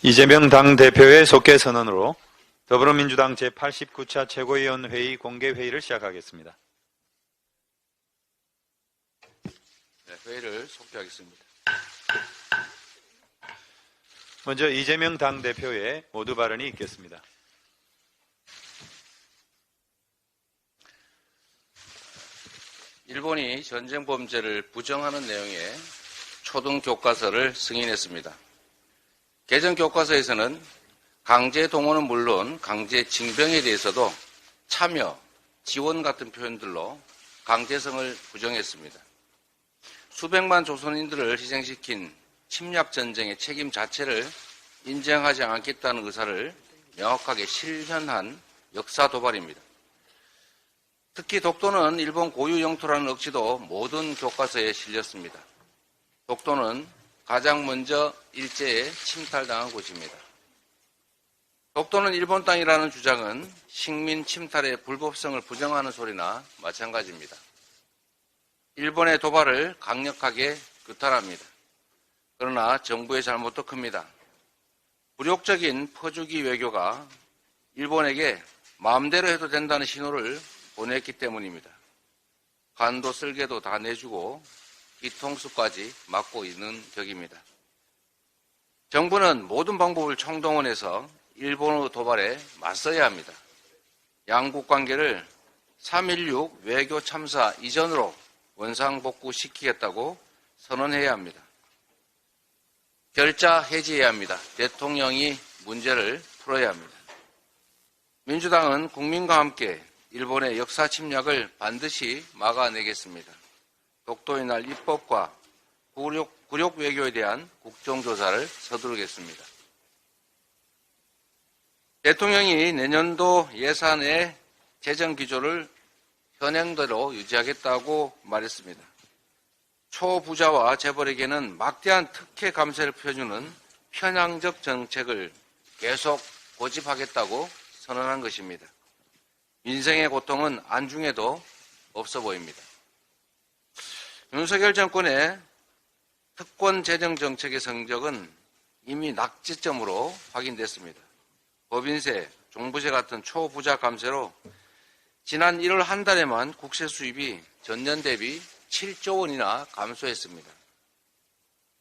이재명 당대표의 속개 선언으로 더불어민주당 제89차 최고위원회의 공개회의를 시작하겠습니다. 네, 회의를 속개하겠습니다. 먼저 이재명 당대표의 모두 발언이 있겠습니다. 일본이 전쟁 범죄를 부정하는 내용의 초등 교과서를 승인했습니다. 개정 교과서에서는 강제 동원은 물론 강제 징병에 대해서도 참여, 지원 같은 표현들로 강제성을 부정했습니다. 수백만 조선인들을 희생시킨 침략 전쟁의 책임 자체를 인정하지 않겠다는 의사를 명확하게 실현한 역사 도발입니다. 특히 독도는 일본 고유 영토라는 억지도 모든 교과서에 실렸습니다. 독도는 가장 먼저 일제에 침탈당한 곳입니다. 독도는 일본 땅이라는 주장은 식민 침탈의 불법성을 부정하는 소리나 마찬가지입니다. 일본의 도발을 강력하게 규탄합니다. 그러나 정부의 잘못도 큽니다. 굴욕적인 퍼주기 외교가 일본에게 마음대로 해도 된다는 신호를 보냈기 때문입니다. 간도 쓸개도 다 내주고 뒤통수까지 맞고 있는 격입니다. 정부는 모든 방법을 총동원해서 일본의 도발에 맞서야 합니다. 양국 관계를 3.16 외교 참사 이전으로 원상복구시키겠다고 선언해야 합니다. 결자 해지해야 합니다. 대통령이 문제를 풀어야 합니다. 민주당은 국민과 함께 일본의 역사 침략을 반드시 막아내겠습니다. 독도의 날 입법과 굴욕 외교에 대한 국정조사를 서두르겠습니다. 대통령이 내년도 예산의 재정 기조를 현행대로 유지하겠다고 말했습니다. 초부자와 재벌에게는 막대한 특혜 감세를 펴주는 편향적 정책을 계속 고집하겠다고 선언한 것입니다. 민생의 고통은 안중에도 없어 보입니다. 윤석열 정권의 특권 재정 정책의 성적은 이미 낙지점으로 확인됐습니다. 법인세, 종부세 같은 초부자 감세로 지난 1월 한 달에만 국세 수입이 전년 대비 7조 원이나 감소했습니다.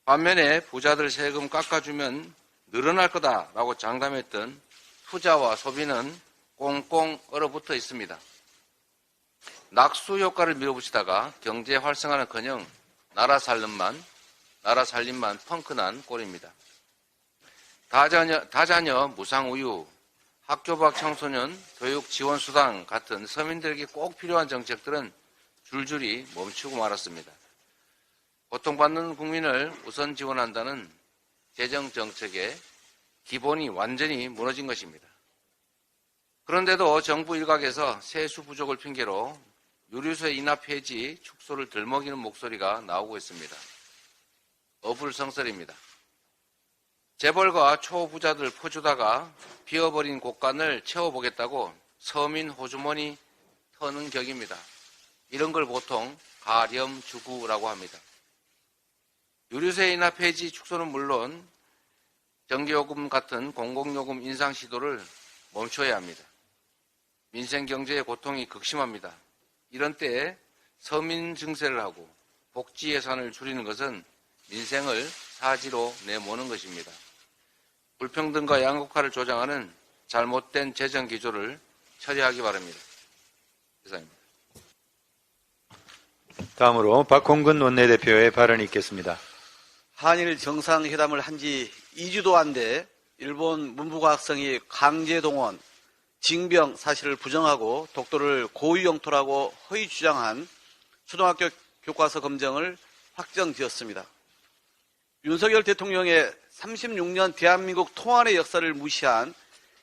반면에 부자들 세금 깎아주면 늘어날 거다라고 장담했던 투자와 소비는 꽁꽁 얼어붙어 있습니다. 낙수 효과를 밀어붙이다가 경제 활성화는커녕 나라 살림만 펑크난 꼴입니다. 다자녀 무상우유, 학교 밖 청소년 교육 지원 수당 같은 서민들에게 꼭 필요한 정책들은 줄줄이 멈추고 말았습니다. 고통받는 국민을 우선 지원한다는 재정 정책의 기본이 완전히 무너진 것입니다. 그런데도 정부 일각에서 세수 부족을 핑계로 유류세 인하 폐지 축소를 들먹이는 목소리가 나오고 있습니다. 어불성설입니다. 재벌과 초부자들 퍼주다가 비어버린 곳간을 채워보겠다고 서민 호주머니 터는 격입니다. 이런 걸 보통 가렴주구라고 합니다. 유류세 인하 폐지 축소는 물론 전기요금 같은 공공요금 인상 시도를 멈춰야 합니다. 민생 경제의 고통이 극심합니다. 이런 때에 서민 증세를 하고 복지 예산을 줄이는 것은 민생을 사지로 내모는 것입니다. 불평등과 양극화를 조장하는 잘못된 재정 기조를 처리하기 바랍니다. 이상입니다. 다음으로 박홍근 원내대표의 발언이 있겠습니다. 한일 정상회담을 한 지 2주도 안 돼 일본 문부과학성이 강제동원, 징병 사실을 부정하고 독도를 고유 영토라고 허위 주장한 초등학교 교과서 검정을 확정지었습니다. 윤석열 대통령의 36년 대한민국 통합의 역사를 무시한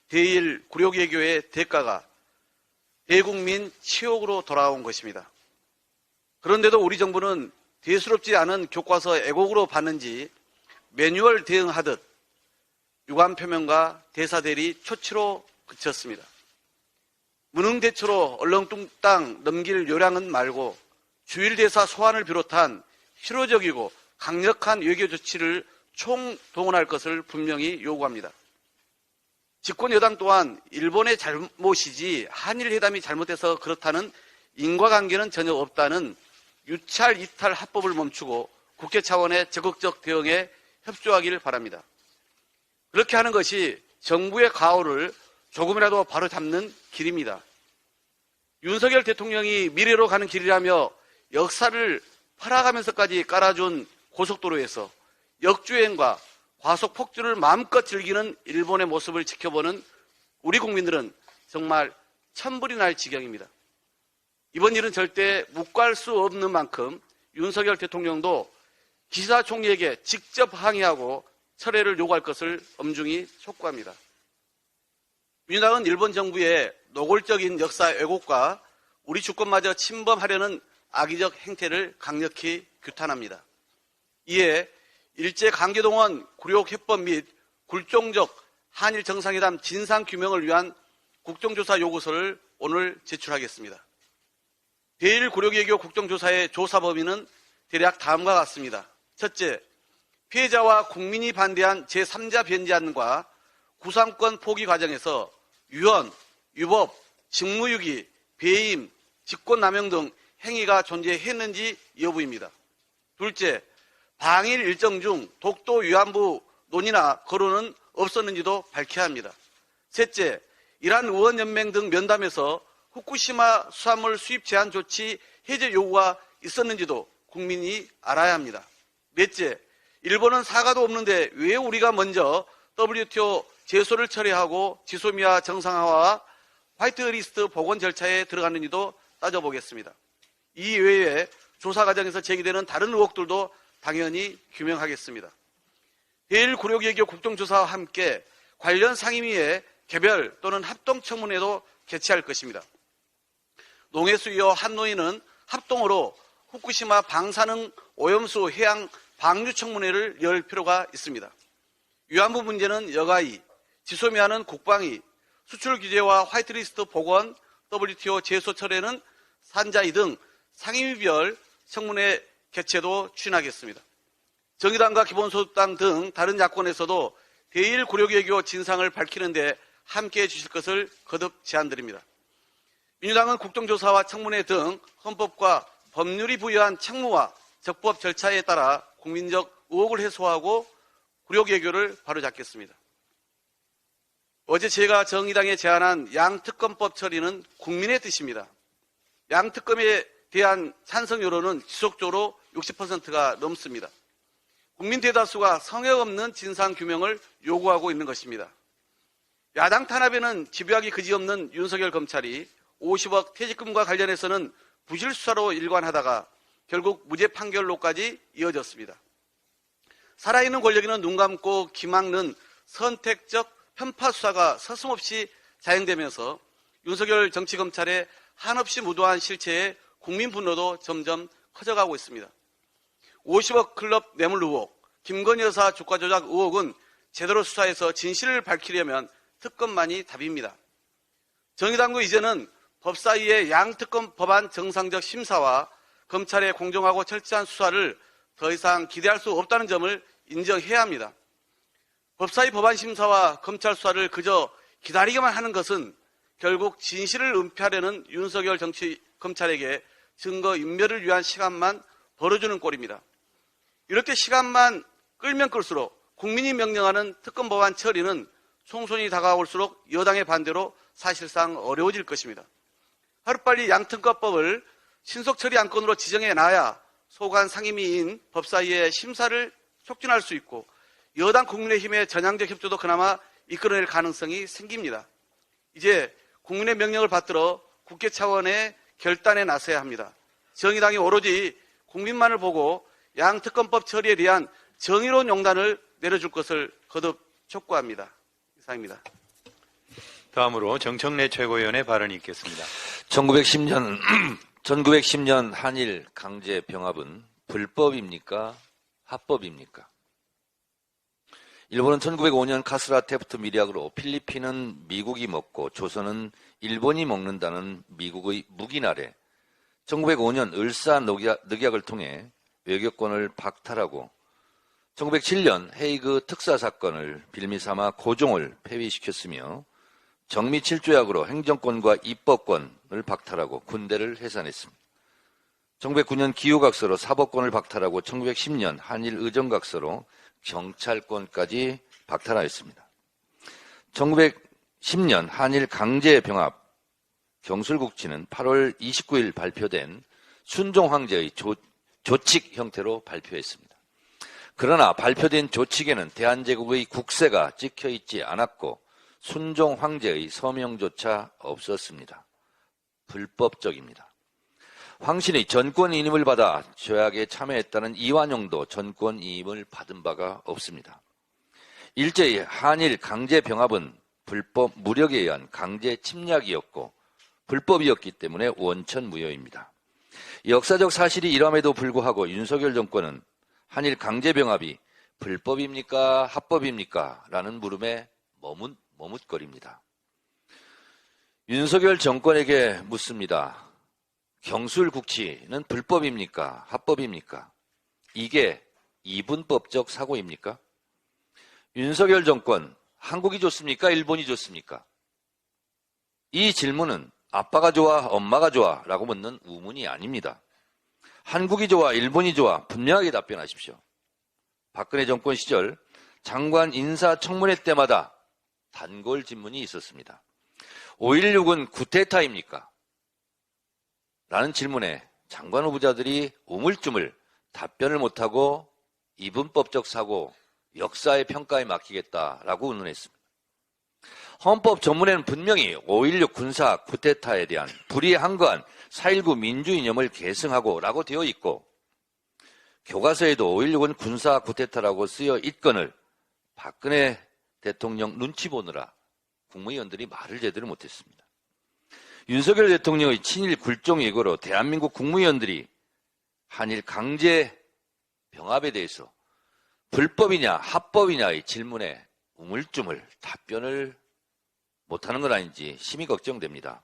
대일 굴욕외교의 대가가 대국민 치욕으로 돌아온 것입니다. 그런데도 우리 정부는 대수롭지 않은 교과서 애곡으로 봤는지 매뉴얼 대응하듯 유감 표명과 대사대리 초치로 그쳤습니다. 무능대처로 얼렁뚱땅 넘길 요량은 말고 주일대사 소환을 비롯한 실효적이고 강력한 외교 조치를 총동원할 것을 분명히 요구합니다. 집권 여당 또한 일본의 잘못이지 한일 회담이 잘못돼서 그렇다는 인과관계는 전혀 없다는 유찰 이탈 합법을 멈추고 국회 차원의 적극적 대응에 협조하길 바랍니다. 그렇게 하는 것이 정부의 가오를 조금이라도 바로잡는 길입니다. 윤석열 대통령이 미래로 가는 길이라며 역사를 팔아가면서까지 깔아준 고속도로에서 역주행과 과속 폭주를 마음껏 즐기는 일본의 모습을 지켜보는 우리 국민들은 정말 천불이 날 지경입니다. 이번 일은 절대 묵과할 수 없는 만큼 윤석열 대통령도 기시다 총리에게 직접 항의하고 철회를 요구할 것을 엄중히 촉구합니다. 민주당은 일본 정부의 노골적인 역사 왜곡과 우리 주권마저 침범하려는 악의적 행태를 강력히 규탄합니다. 이에 일제강제동원 굴욕해법 및 굴종적 한일 정상회담 진상규명을 위한 국정조사 요구서를 오늘 제출하겠습니다. 대일 굴욕외교 국정조사의 조사 범위는 대략 다음과 같습니다. 첫째, 피해자와 국민이 반대한 제3자 변제안과 구상권 포기 과정에서 유언, 유법, 직무유기, 배임, 직권남용 등 행위가 존재했는지 여부입니다. 둘째, 방일 일정 중 독도 위안부 논의나 거론은 없었는지도 밝혀야 합니다. 셋째, 이란 의원연맹 등 면담에서 후쿠시마 수산물 수입 제한 조치 해제 요구가 있었는지도 국민이 알아야 합니다. 넷째, 일본은 사과도 없는데 왜 우리가 먼저 WTO 제소를 철회하고 지소미아 정상화와 화이트리스트 복원 절차에 들어갔는지도 따져보겠습니다. 이 외에 조사 과정에서 제기되는 다른 의혹들도 당연히 규명하겠습니다. 대일 굴욕외교 국정조사와 함께 관련 상임위의 개별 또는 합동청문회도 개최할 것입니다. 농해수위와 한노위는 합동으로 후쿠시마 방사능 오염수 해양 방류청문회를 열 필요가 있습니다. 위안부 문제는 여가위, 지소미아는 국방위, 수출 규제와 화이트리스트 복원, WTO 제소 철회는 산자위 등 상임위별 청문회 개최도 추진하겠습니다. 정의당과 기본소득당 등 다른 야권에서도 대일 굴욕외교 진상을 밝히는 데 함께해 주실 것을 거듭 제안드립니다. 민주당은 국정조사와 청문회 등 헌법과 법률이 부여한 책무와 적법 절차에 따라 국민적 의혹을 해소하고 굴욕외교를 바로잡겠습니다. 어제 제가 정의당에 제안한 양특검법 처리는 국민의 뜻입니다. 양특검에 대한 찬성 여론은 지속적으로 60%가 넘습니다. 국민 대다수가 성역 없는 진상규명을 요구하고 있는 것입니다. 야당 탄압에는 집요하기 그지없는 윤석열 검찰이 50억 퇴직금과 관련해서는 부실 수사로 일관하다가 결국 무죄 판결로까지 이어졌습니다. 살아있는 권력인은 눈 감고 기막는 선택적 편파 수사가 서슴없이 자행되면서 윤석열 정치검찰의 한없이 무도한 실체에 국민 분노도 점점 커져가고 있습니다. 50억 클럽 뇌물 의혹, 김건희 여사 주가 조작 의혹은 제대로 수사해서 진실을 밝히려면 특검만이 답입니다. 정의당도 이제는 법사위의 양특검 법안 정상적 심사와 검찰의 공정하고 철저한 수사를 더 이상 기대할 수 없다는 점을 인정해야 합니다. 법사위 법안 심사와 검찰 수사를 그저 기다리기만 하는 것은 결국 진실을 은폐하려는 윤석열 검찰에게 증거 인멸을 위한 시간만 벌어주는 꼴입니다. 이렇게 시간만 끌면 끌수록 국민이 명령하는 특검 법안 처리는 총선이 다가올수록 여당의 반대로 사실상 어려워질 것입니다. 하루빨리 양특검법을 신속 처리 안건으로 지정해놔야 소관 상임위인 법사위의 심사를 촉진할 수 있고 여당 국민의힘의 전향적 협조도 그나마 이끌어낼 가능성이 생깁니다. 이제 국민의 명령을 받들어 국회 차원의 결단에 나서야 합니다. 정의당이 오로지 국민만을 보고 양특검법 처리에 대한 정의로운 용단을 내려줄 것을 거듭 촉구합니다. 이상입니다. 다음으로 정청래 최고위원의 발언이 있겠습니다. 1910년 한일 강제 병합은 불법입니까? 합법입니까? 일본은 1905년 카스라 테프트 밀약으로 필리핀은 미국이 먹고 조선은 일본이 먹는다는 미국의 묵인 아래 1905년 을사 늑약을 통해 외교권을 박탈하고 1907년 헤이그 특사 사건을 빌미삼아 고종을 폐위시켰으며 정미 7조약으로 행정권과 입법권을 박탈하고 군대를 해산했습니다. 1909년 기후각서로 사법권을 박탈하고 1910년 한일 의정각서로 경찰권까지 박탈하였습니다. 1910년 한일 강제병합 경술국치는 8월 29일 발표된 순종황제의 조칙 형태로 발표했습니다. 그러나 발표된 조칙에는 대한제국의 국세가 찍혀있지 않았고 순종황제의 서명조차 없었습니다. 불법적입니다. 황신이 전권 이임을 받아 조약에 참여했다는 이완용도 전권 이임을 받은 바가 없습니다. 일제히 한일 강제병합은 불법 무력에 의한 강제 침략이었고 불법이었기 때문에 원천무효입니다. 역사적 사실이 이럼에도 불구하고 윤석열 정권은 한일 강제병합이 불법입니까? 합법입니까? 라는 물음에 머뭇거립니다. 윤석열 정권에게 묻습니다. 경술국치는 불법입니까? 합법입니까? 이게 이분법적 사고입니까? 윤석열 정권, 한국이 좋습니까? 일본이 좋습니까? 이 질문은 아빠가 좋아, 엄마가 좋아 라고 묻는 우문이 아닙니다. 한국이 좋아, 일본이 좋아 분명하게 답변하십시오. 박근혜 정권 시절 장관 인사청문회 때마다 단골 질문이 있었습니다. 5.16은 구테타입니까? 라는 질문에 장관 후보자들이 우물쭈물 답변을 못하고 이분법적 사고, 역사의 평가에 맡기겠다라고 운운했습니다. 헌법 전문에는 분명히 5.16 군사 쿠데타에 대한 불의에 한거한 4.19 민주이념을 계승하고 라고 되어 있고 교과서에도 5.16은 군사 쿠데타라고 쓰여 있건을 박근혜 대통령 눈치 보느라 국무위원들이 말을 제대로 못했습니다. 윤석열 대통령의 친일 굴종 예고로 대한민국 국무위원들이 한일 강제 병합에 대해서 불법이냐 합법이냐의 질문에 우물쭈물 답변을 못하는 건 아닌지 심히 걱정됩니다.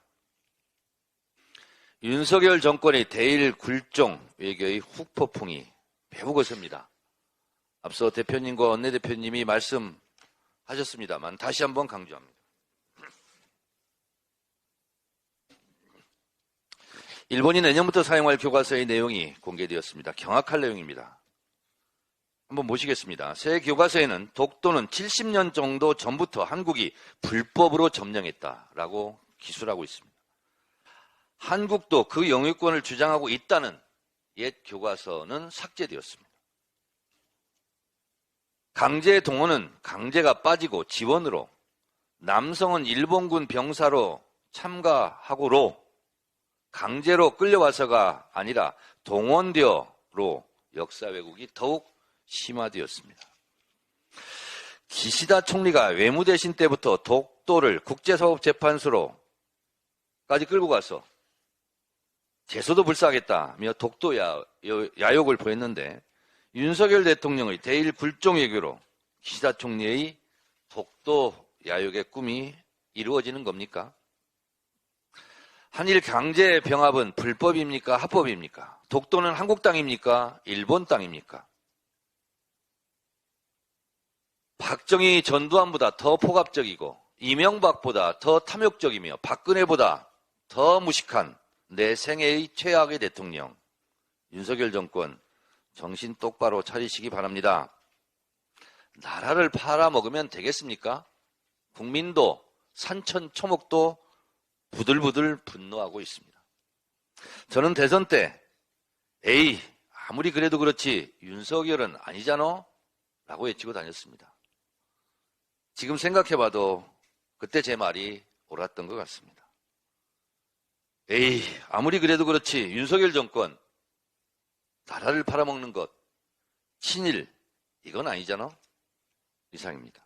윤석열 정권의 대일 굴종 외교의 훅폭풍이 매우 거셉니다. 앞서 대표님과 원내대표님이 말씀하셨습니다만 다시 한번 강조합니다. 일본이 내년부터 사용할 교과서의 내용이 공개되었습니다. 경악할 내용입니다. 한번 모시겠습니다. 새 교과서에는 독도는 70년 정도 전부터 한국이 불법으로 점령했다라고 기술하고 있습니다. 한국도 그 영유권을 주장하고 있다는 옛 교과서는 삭제되었습니다. 강제 동원은 강제가 빠지고 지원으로, 남성은 일본군 병사로 참가하고로, 강제로 끌려와서가 아니라 동원되어로 역사 왜곡이 더욱 심화되었습니다. 기시다 총리가 외무대신 때부터 독도를 국제사법재판소로까지 끌고 가서 제소도 불사하겠다며 독도 야욕을 보였는데 윤석열 대통령의 대일 굴종 외교로 기시다 총리의 독도 야욕의 꿈이 이루어지는 겁니까? 한일 강제 병합은 불법입니까? 합법입니까? 독도는 한국 땅입니까? 일본 땅입니까? 박정희 전두환보다 더 폭압적이고 이명박보다 더 탐욕적이며 박근혜보다 더 무식한 내 생애의 최악의 대통령 윤석열 정권 정신 똑바로 차리시기 바랍니다. 나라를 팔아먹으면 되겠습니까? 국민도 산천초목도 부들부들 분노하고 있습니다. 저는 대선 때 에이 아무리 그래도 그렇지 윤석열은 아니잖아 라고 외치고 다녔습니다. 지금 생각해봐도 그때 제 말이 옳았던 것 같습니다. 에이 아무리 그래도 그렇지 윤석열 정권 나라를 팔아먹는 것 친일 이건 아니잖아. 이상입니다.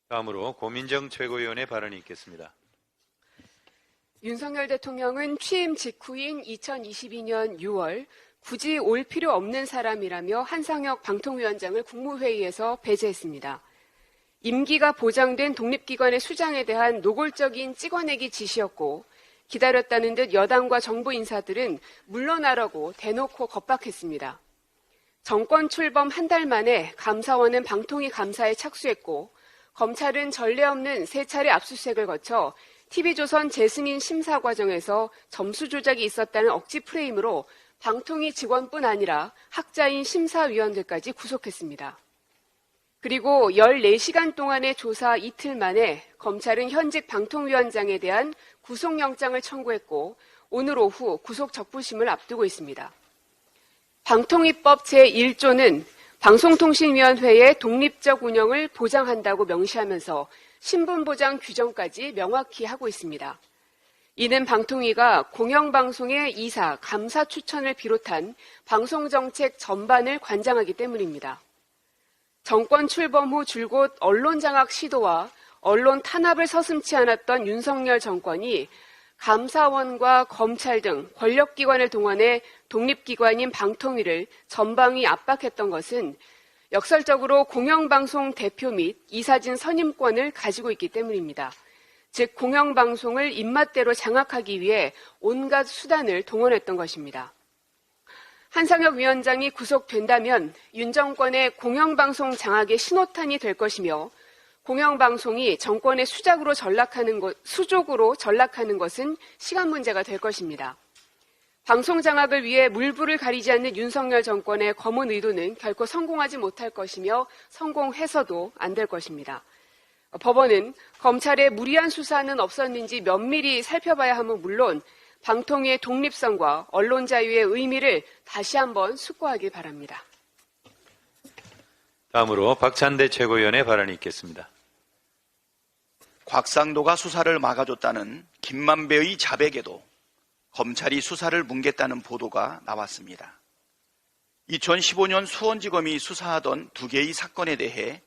다음으로 고민정 최고위원의 발언이 있겠습니다. 윤석열 대통령은 취임 직후인 2022년 6월 굳이 올 필요 없는 사람이라며 한상혁 방통위원장을 국무회의에서 배제했습니다. 임기가 보장된 독립기관의 수장에 대한 노골적인 찍어내기 지시였고 기다렸다는 듯 여당과 정부 인사들은 물러나라고 대놓고 겁박했습니다. 정권 출범 한 달 만에 감사원은 방통위 감사에 착수했고 검찰은 전례 없는 3차례 압수수색을 거쳐 TV조선 재승인 심사 과정에서 점수 조작이 있었다는 억지 프레임으로 방통위 직원뿐 아니라 학자인 심사위원들까지 구속했습니다. 그리고 14시간 동안의 조사 이틀 만에 검찰은 현직 방통위원장에 대한 구속영장을 청구했고 오늘 오후 구속 적부심을 앞두고 있습니다. 방통위법 제1조는 방송통신위원회의 독립적 운영을 보장한다고 명시하면서 신분보장 규정까지 명확히 하고 있습니다. 이는 방통위가 공영방송의 이사, 감사 추천을 비롯한 방송정책 전반을 관장하기 때문입니다. 정권 출범 후 줄곧 언론 장악 시도와 언론 탄압을 서슴지 않았던 윤석열 정권이 감사원과 검찰 등 권력기관을 동원해 독립기관인 방통위를 전방위 압박했던 것은 역설적으로 공영방송 대표 및 이사진 선임권을 가지고 있기 때문입니다. 즉 공영방송을 입맛대로 장악하기 위해 온갖 수단을 동원했던 것입니다. 한상혁 위원장이 구속된다면 윤 정권의 공영방송 장악의 신호탄이 될 것이며 공영방송이 정권의 수적으로 전락하는 것은 시간 문제가 될 것입니다. 방송 장악을 위해 물불을 가리지 않는 윤석열 정권의 검은 의도는 결코 성공하지 못할 것이며 성공해서도 안 될 것입니다. 법원은 검찰의 무리한 수사는 없었는지 면밀히 살펴봐야 함은 물론 방통위의 독립성과 언론 자유의 의미를 다시 한번 숙고하길 바랍니다. 다음으로 박찬대 최고위원의 발언이 있겠습니다. 곽상도가 수사를 막아줬다는 김만배의 자백에도 검찰이 수사를 뭉갰다는 보도가 나왔습니다. 2015년 수원지검이 수사하던 2개의 사건에 대해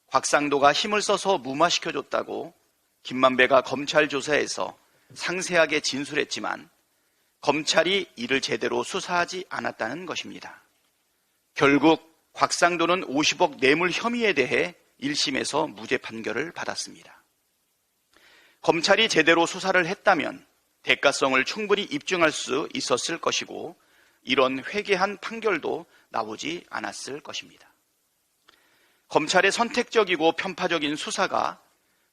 곽상도가 힘을 써서 무마시켜줬다고 김만배가 검찰 조사에서 상세하게 진술했지만 검찰이 이를 제대로 수사하지 않았다는 것입니다. 결국 곽상도는 50억 뇌물 혐의에 대해 1심에서 무죄 판결을 받았습니다. 검찰이 제대로 수사를 했다면 대가성을 충분히 입증할 수 있었을 것이고 이런 회개한 판결도 나오지 않았을 것입니다. 검찰의 선택적이고 편파적인 수사가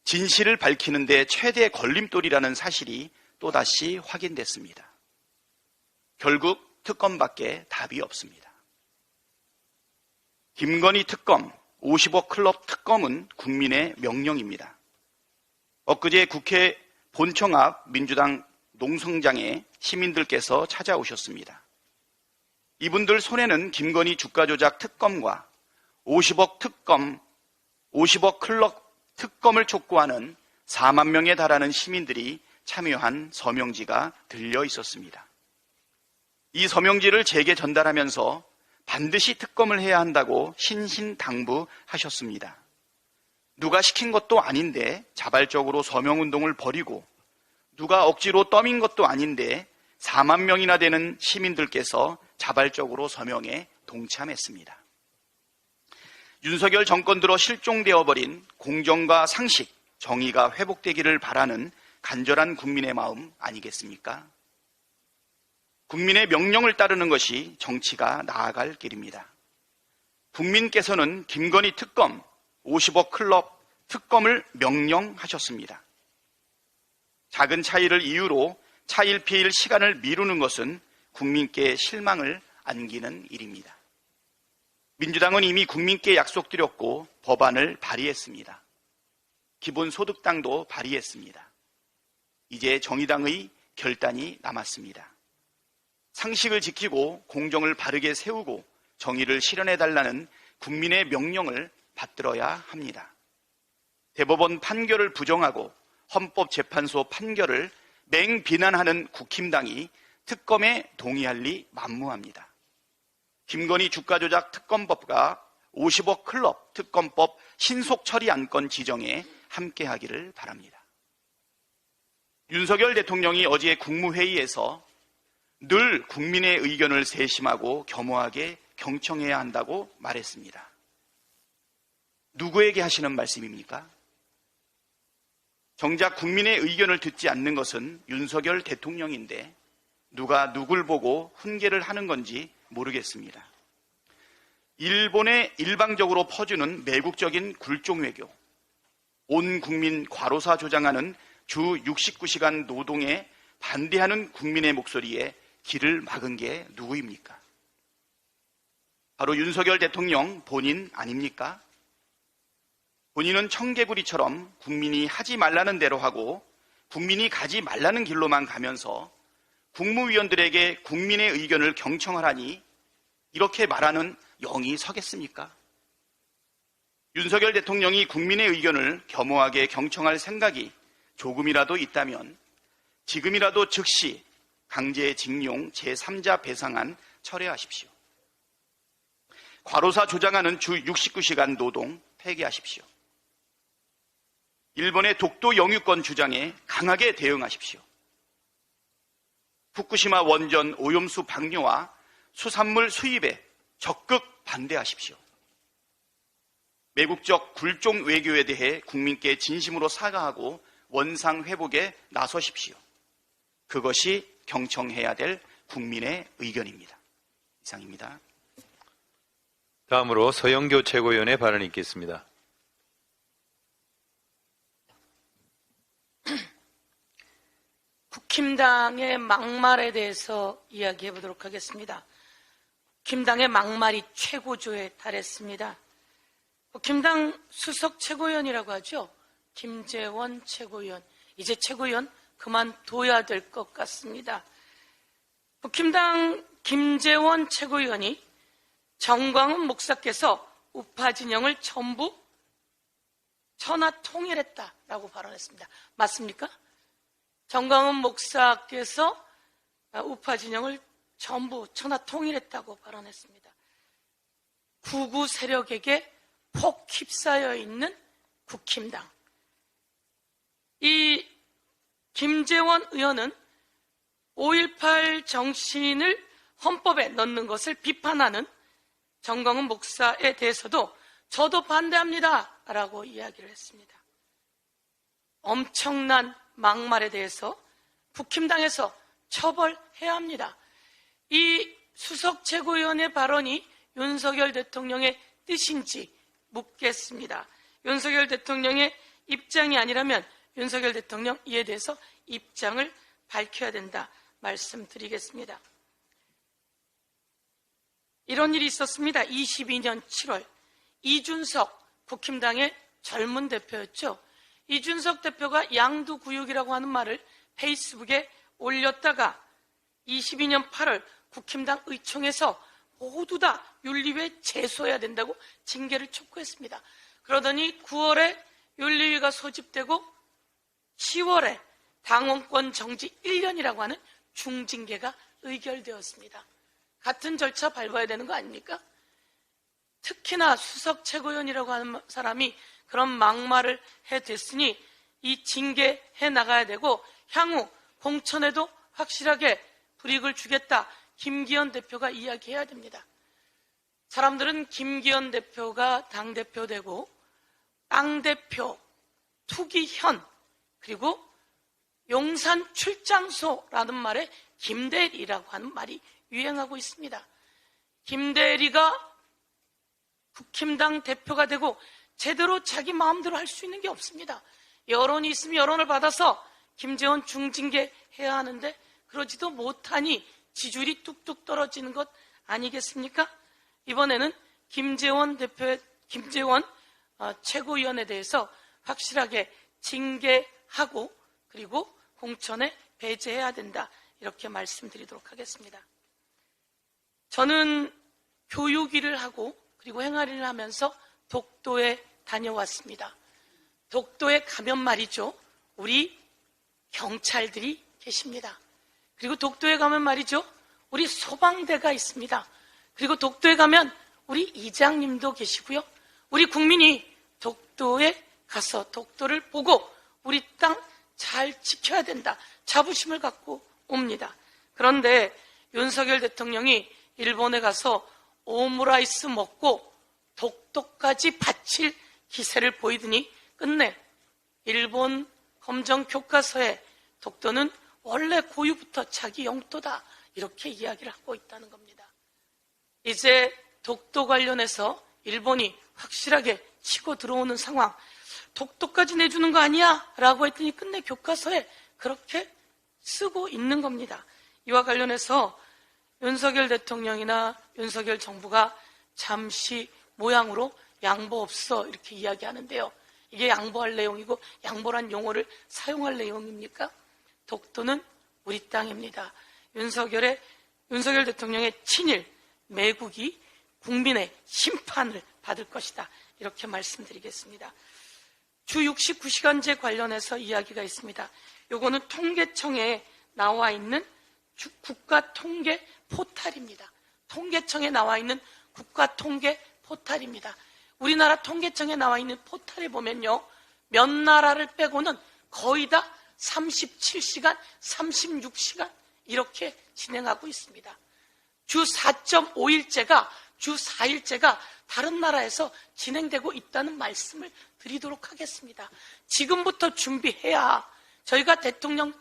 진실을 밝히는 데 최대 걸림돌이라는 사실이 또다시 확인됐습니다. 결국 특검밖에 답이 없습니다. 김건희 특검, 50억 클럽 특검은 국민의 명령입니다. 엊그제 국회 본청 앞 민주당 농성장에 시민들께서 찾아오셨습니다. 이분들 손에는 김건희 주가 조작 특검과 50억 특검, 50억 클럽 특검을 촉구하는 4만 명에 달하는 시민들이 참여한 서명지가 들려 있었습니다. 이 서명지를 제게 전달하면서 반드시 특검을 해야 한다고 신신당부하셨습니다. 누가 시킨 것도 아닌데 자발적으로 서명운동을 벌이고 누가 억지로 떠민 것도 아닌데 4만 명이나 되는 시민들께서 자발적으로 서명에 동참했습니다. 윤석열 정권 들어 실종되어버린 공정과 상식, 정의가 회복되기를 바라는 간절한 국민의 마음 아니겠습니까? 국민의 명령을 따르는 것이 정치가 나아갈 길입니다. 국민께서는 김건희 특검, 50억 클럽 특검을 명령하셨습니다. 작은 차이를 이유로 차일피일 시간을 미루는 것은 국민께 실망을 안기는 일입니다. 민주당은 이미 국민께 약속드렸고 법안을 발의했습니다. 기본소득당도 발의했습니다. 이제 정의당의 결단이 남았습니다. 상식을 지키고 공정을 바르게 세우고 정의를 실현해달라는 국민의 명령을 받들어야 합니다. 대법원 판결을 부정하고 헌법재판소 판결을 맹비난하는 국힘당이 특검에 동의할 리 만무합니다. 김건희 주가조작 특검법과 50억 클럽 특검법 신속 처리 안건 지정에 함께하기를 바랍니다. 윤석열 대통령이 어제 국무회의에서 늘 국민의 의견을 세심하고 겸허하게 경청해야 한다고 말했습니다. 누구에게 하시는 말씀입니까? 정작 국민의 의견을 듣지 않는 것은 윤석열 대통령인데 누가 누굴 보고 훈계를 하는 건지 모르겠습니다. 일본에 일방적으로 퍼주는 매국적인 굴종 외교, 온 국민 과로사 조장하는 주 69시간 노동에 반대하는 국민의 목소리에 길을 막은 게 누구입니까? 바로 윤석열 대통령 본인 아닙니까? 본인은 청개구리처럼 국민이 하지 말라는 대로 하고 국민이 가지 말라는 길로만 가면서 국무위원들에게 국민의 의견을 경청하라니 이렇게 말하는 영이 서겠습니까? 윤석열 대통령이 국민의 의견을 겸허하게 경청할 생각이 조금이라도 있다면 지금이라도 즉시 강제징용 제3자 배상안 철회하십시오. 과로사 조장하는 주 69시간 노동 폐기하십시오. 일본의 독도 영유권 주장에 강하게 대응하십시오. 후쿠시마 원전 오염수 방류와 수산물 수입에 적극 반대하십시오. 매국적 굴종 외교에 대해 국민께 진심으로 사과하고 원상 회복에 나서십시오. 그것이 경청해야 될 국민의 의견입니다. 이상입니다. 다음으로 서영교 최고위원의 발언이 있겠습니다. 국힘당의 막말에 대해서 이야기해 보도록 하겠습니다. 국힘당의 막말이 최고조에 달했습니다. 국힘당 수석 최고위원이라고 하죠. 김재원 최고위원. 이제 최고위원 그만둬야 될 것 같습니다. 국힘당 김재원 최고위원이 정광훈 목사께서 우파 진영을 전부 천하 통일했다라고 발언했습니다. 맞습니까? 정광훈 목사께서 우파 진영을 전부 천하 통일했다고 발언했습니다. 구구 세력에게 폭 휩싸여 있는 국힘당. 이 김재원 의원은 5.18 정신을 헌법에 넣는 것을 비판하는 정광훈 목사에 대해서도 저도 반대합니다 라고 이야기를 했습니다. 엄청난 막말에 대해서 국힘당에서 처벌해야 합니다. 이 수석 최고위원의 발언이 윤석열 대통령의 뜻인지 묻겠습니다. 윤석열 대통령의 입장이 아니라면 윤석열 대통령 이에 대해서 입장을 밝혀야 된다 말씀드리겠습니다. 이런 일이 있었습니다. 22년 7월 이준석 국힘당의 젊은 대표였죠. 이준석 대표가 양두구육이라고 하는 말을 페이스북에 올렸다가 22년 8월 국힘당 의총에서 모두 다 윤리위에 제소해야 된다고 징계를 촉구했습니다. 그러더니 9월에 윤리위가 소집되고 10월에 당원권 정지 1년이라고 하는 중징계가 의결되었습니다. 같은 절차 밟아야 되는 거 아닙니까? 특히나 수석 최고위원이라고 하는 사람이 그런 막말을 해댔으니 이 징계해 나가야 되고 향후 공천에도 확실하게 불이익을 주겠다. 김기현 대표가 이야기해야 됩니다. 사람들은 김기현 대표가 당대표 되고 당대표, 투기현, 그리고 용산 출장소라는 말에 김대리라고 하는 말이 유행하고 있습니다. 김대리가 국힘당 대표가 되고 제대로 자기 마음대로 할 수 있는 게 없습니다. 여론이 있으면 여론을 받아서 김재원 중징계 해야 하는데 그러지도 못하니 지지율이 뚝뚝 떨어지는 것 아니겠습니까? 이번에는 김재원 최고위원에 대해서 확실하게 징계하고 그리고 공천에 배제해야 된다. 이렇게 말씀드리도록 하겠습니다. 저는 교육 일을 하고 그리고 행안위를 하면서 독도에 다녀왔습니다. 독도에 가면 말이죠. 우리 경찰들이 계십니다. 그리고 독도에 가면 말이죠. 우리 소방대가 있습니다. 그리고 독도에 가면 우리 이장님도 계시고요. 우리 국민이 독도에 가서 독도를 보고 우리 땅 잘 지켜야 된다. 자부심을 갖고 옵니다. 그런데 윤석열 대통령이 일본에 가서 오므라이스 먹고 독도까지 바칠 기세를 보이더니 끝내 일본 검정 교과서에 독도는 원래 고유부터 자기 영토다 이렇게 이야기를 하고 있다는 겁니다. 이제 독도 관련해서 일본이 확실하게 치고 들어오는 상황, 독도까지 내주는 거 아니야? 라고 했더니 끝내 교과서에 그렇게 쓰고 있는 겁니다. 이와 관련해서 윤석열 대통령이나 윤석열 정부가 잠시 모양으로 양보 없어 이렇게 이야기하는데요. 이게 양보할 내용이고 양보란 용어를 사용할 내용입니까? 독도는 우리 땅입니다. 윤석열 대통령의 친일 매국이 국민의 심판을 받을 것이다. 이렇게 말씀드리겠습니다. 주 69시간제 관련해서 이야기가 있습니다. 요거는 통계청에 나와 있는 국가통계 포탈입니다. 통계청에 나와 있는 국가통계 포탈입니다. 우리나라 통계청에 나와 있는 포탈에 보면요, 몇 나라를 빼고는 거의 다 37시간, 36시간 이렇게 진행하고 있습니다. 주 4.5일제가 주 4일제가 다른 나라에서 진행되고 있다는 말씀을 드리도록 하겠습니다. 지금부터 준비해야, 저희가 대통령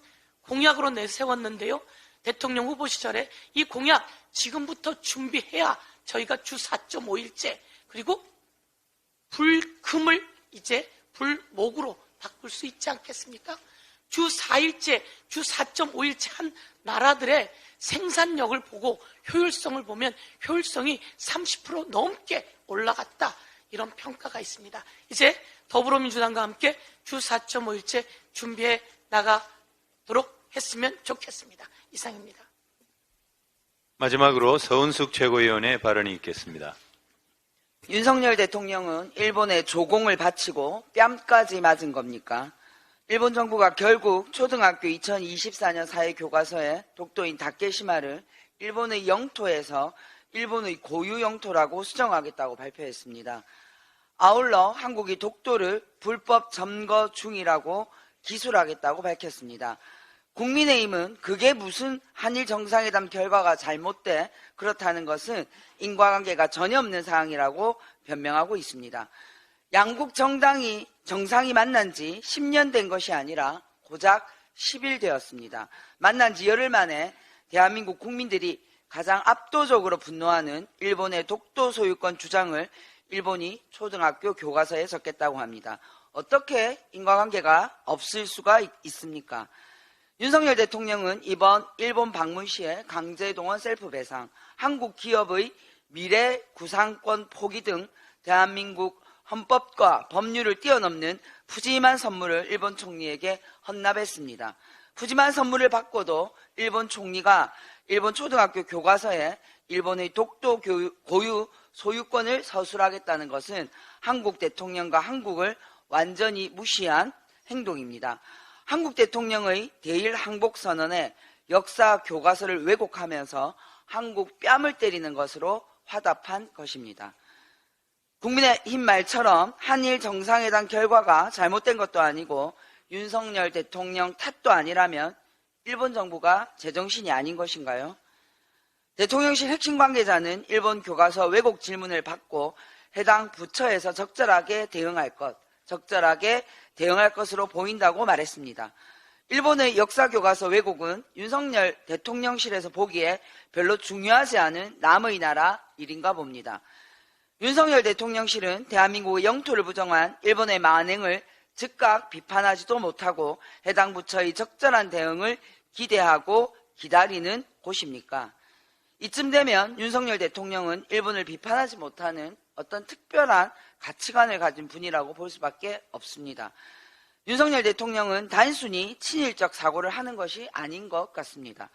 공약으로 내세웠는데요. 대통령 후보 시절에 이 공약 지금부터 준비해야 저희가 주 4.5일제 그리고 불금을 이제 불목으로 바꿀 수 있지 않겠습니까? 주 4일제, 주 4.5일제 한 나라들의 생산력을 보고 효율성을 보면 효율성이 30% 넘게 올라갔다. 이런 평가가 있습니다. 이제 더불어민주당과 함께 주 4.5일제 준비해 나가도록 했으면 좋겠습니다. 이상입니다. 마지막으로 서은숙 최고위원의 발언이 있겠습니다. 윤석열 대통령은 일본에 조공을 바치고 뺨까지 맞은 겁니까? 일본 정부가 결국 초등학교 2024년 사회교과서에 독도인 다케시마를 일본의 영토에서 일본의 고유 영토라고 수정하겠다고 발표했습니다. 아울러 한국이 독도를 불법 점거 중이라고 기술하겠다고 밝혔습니다. 국민의힘은 그게 무슨 한일 정상회담 결과가 잘못돼 그렇다는 것은 인과관계가 전혀 없는 사항이라고 변명하고 있습니다. 양국 정상이 만난 지 10년 된 것이 아니라 고작 10일 되었습니다. 만난 지 열흘 만에 대한민국 국민들이 가장 압도적으로 분노하는 일본의 독도 소유권 주장을 일본이 초등학교 교과서에 적겠다고 합니다. 어떻게 인과관계가 없을 수가 있습니까? 윤석열 대통령은 이번 일본 방문 시에 강제동원 셀프 배상, 한국 기업의 미래 구상권 포기 등 대한민국 헌법과 법률을 뛰어넘는 푸짐한 선물을 일본 총리에게 헌납했습니다. 푸짐한 선물을 받고도 일본 총리가 일본 초등학교 교과서에 일본의 독도 고유 소유권을 서술하겠다는 것은 한국 대통령과 한국을 완전히 무시한 행동입니다. 한국 대통령의 대일 항복 선언에 역사 교과서를 왜곡하면서 한국 뺨을 때리는 것으로 화답한 것입니다. 국민의힘 말처럼 한일 정상회담 결과가 잘못된 것도 아니고 윤석열 대통령 탓도 아니라면 일본 정부가 제정신이 아닌 것인가요? 대통령실 핵심 관계자는 일본 교과서 왜곡 질문을 받고 해당 부처에서 적절하게 대응할 것으로 보인다고 말했습니다. 일본의 역사교과서 왜곡은 윤석열 대통령실에서 보기에 별로 중요하지 않은 남의 나라 일인가 봅니다. 윤석열 대통령실은 대한민국의 영토를 부정한 일본의 만행을 즉각 비판하지도 못하고 해당 부처의 적절한 대응을 기대하고 기다리는 곳입니까? 이쯤 되면 윤석열 대통령은 일본을 비판하지 못하는 어떤 특별한 가치관을 가진 분이라고 볼 수밖에 없습니다. 윤석열 대통령은 단순히 친일적 사고를 하는 것이 아닌 것 같습니다.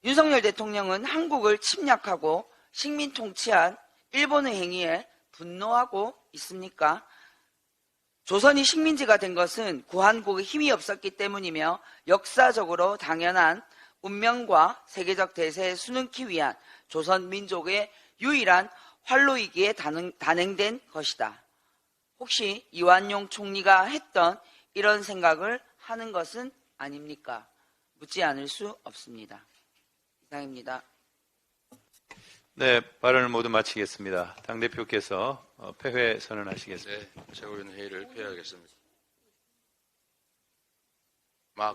윤석열 대통령은 한국을 침략하고 식민 통치한 일본의 행위에 분노하고 있습니까? 조선이 식민지가 된 것은 구한국의 힘이 없었기 때문이며 역사적으로 당연한 운명과 세계적 대세에 수능키 위한 조선 민족의 유일한 활로이기에 단행된 것이다. 혹시 이완용 총리가 했던 이런 생각을 하는 것은 아닙니까? 묻지 않을 수 없습니다. 이상입니다. 네, 발언을 모두 마치겠습니다. 당대표께서 폐회 선언하시겠습니다. 네, 최고위원 회의를 폐하겠습니다.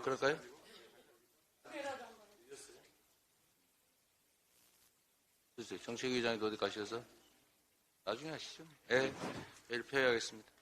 그럴까요? 정책위의장이 어디 가셔서? 나중에 하시죠. 네, 회의를 폐회하겠습니다.